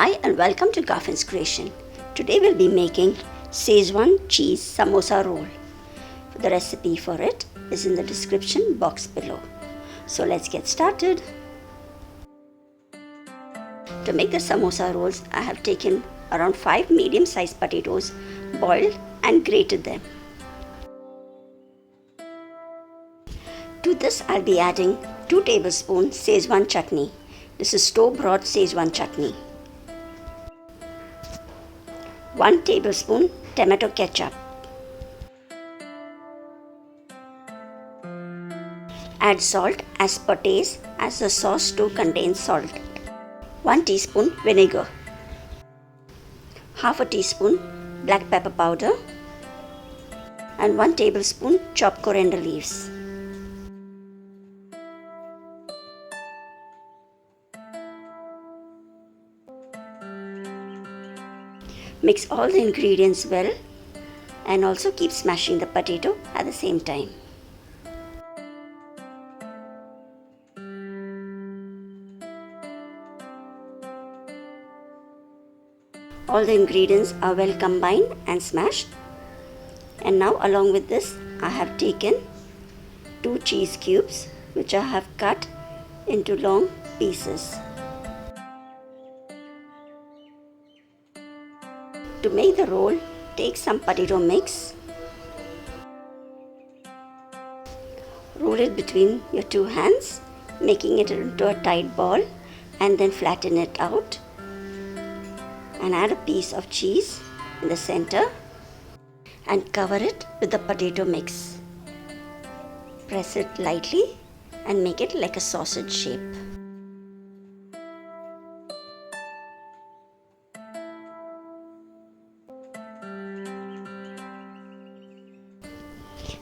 Hi and welcome to Garfin's creation. Today we'll be making Schezwan cheese samosa roll. The recipe for it is in the description box below. So let's get started. To make the samosa rolls, I have taken around 5 medium-sized potatoes, boiled and grated them. To this I'll be adding 2 tablespoons Schezwan chutney. This is store-bought Schezwan chutney. 1 tablespoon tomato ketchup. Add salt as per taste, as the sauce too contains salt. 1 teaspoon vinegar. Half a teaspoon black pepper powder. And 1 tablespoon chopped coriander leaves. Mix all the ingredients well and also keep smashing the potato at the same time. All the ingredients are well combined and smashed. And now along with this I have taken 2 cheese cubes which I have cut into long pieces. To make the roll, take some potato mix, roll it between your 2 hands, making it into a tight ball, and then flatten it out and add a piece of cheese in the center and cover it with the potato mix. Press it lightly and make it like a sausage shape.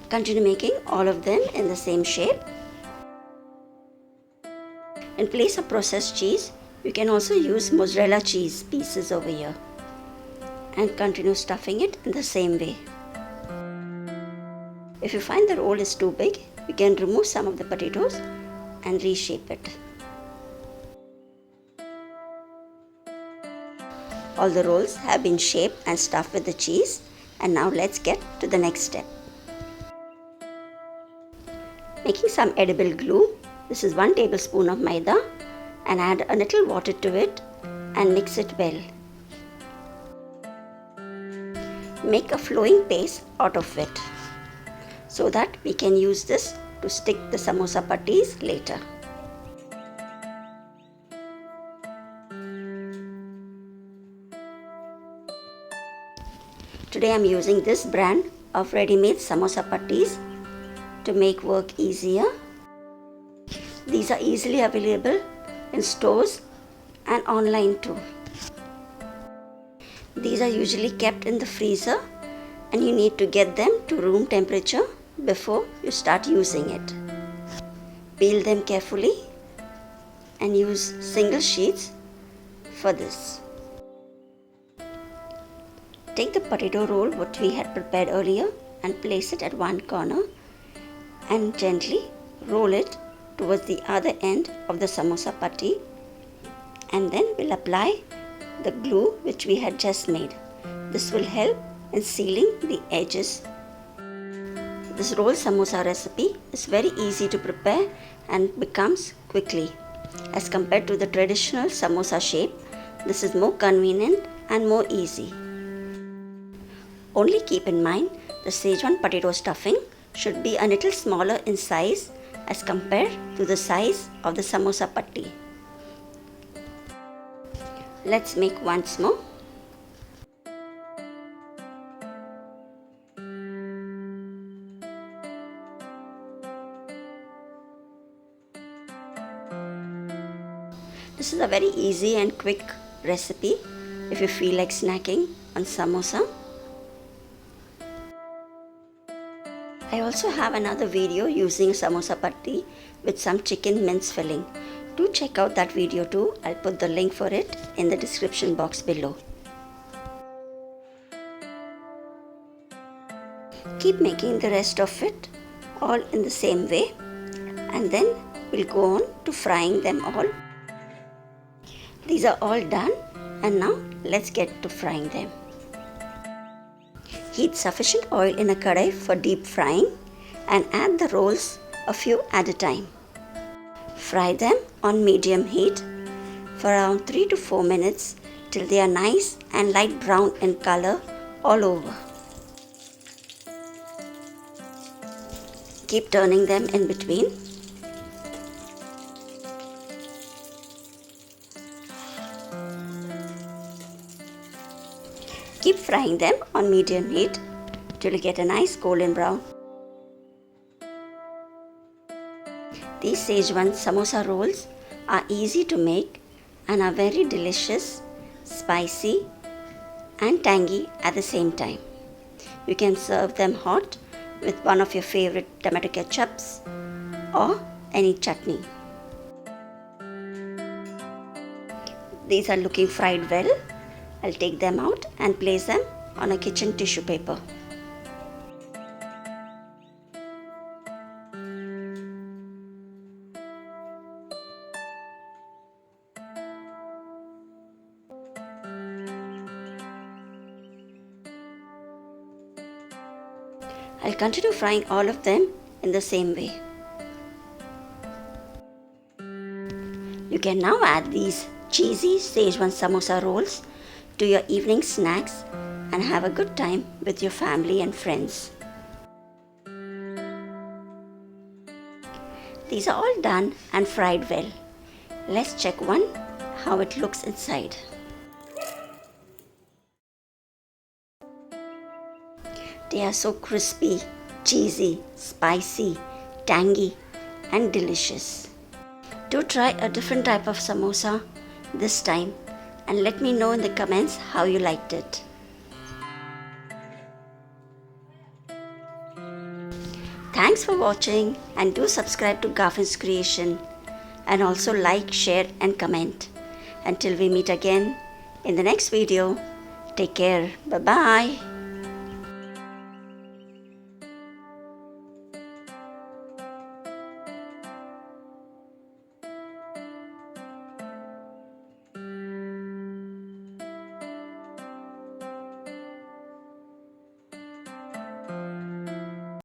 Continue making all of them in the same shape. In place of processed cheese, you can also use mozzarella cheese pieces over here and continue stuffing it in the same way. If you find the roll is too big, you can remove some of the potatoes and reshape it. All the rolls have been shaped and stuffed with the cheese, and now let's get to the next step. Making some edible glue. This is 1 tablespoon of maida, and add a little water to it and mix it well. Make a flowing paste out of it so that we can use this to stick the samosa patties later. Today I am using this brand of ready-made samosa patties to make work easier. These are easily available in stores and online too. These are usually kept in the freezer and you need to get them to room temperature before you start using it. Peel them carefully and use single sheets for this. Take the potato roll what we had prepared earlier and place it at one corner and gently roll it towards the other end of the samosa patty, and then we'll apply the glue which we had just made. This will help in sealing the edges. This roll samosa recipe is very easy to prepare and becomes quickly. As compared to the traditional samosa shape, this is more convenient and more easy. Only keep in mind the Schezwan potato stuffing should be a little smaller in size as compared to the size of the samosa patty. Let's make once more. This is a very easy and quick recipe if you feel like snacking on samosa. I also have another video using samosa patty with some chicken mince filling. Do check out that video too. I'll put the link for it in the description box below. Keep making the rest of it all in the same way, and then we'll go on to frying them all. These are all done And now let's get to frying them. Heat sufficient oil in a kadai for deep frying and add the rolls a few at a time. Fry them on medium heat for around 3 to 4 minutes till they are nice and light brown in color all over. Keep turning them in between. Keep frying them on medium heat till you get a nice golden brown. These Schezwan samosa rolls are easy to make and are very delicious, spicy and tangy at the same time. You can serve them hot with one of your favorite tomato ketchups or any chutney. These are looking fried well. I'll take them out and place them on a kitchen tissue paper. I'll continue frying all of them in the same way. You can now add these cheesy Schezwan samosa rolls to your evening snacks and have a good time with your family and friends. These are all done and fried well. Let's check one how it looks inside. They are so crispy, cheesy, spicy, tangy and delicious. Do try a different type of samosa this time and let me know in the comments how you liked it. Thanks for watching and do subscribe to Garfin's Creation and also like, share and comment. Until we meet again in the next video, take care. Bye-bye.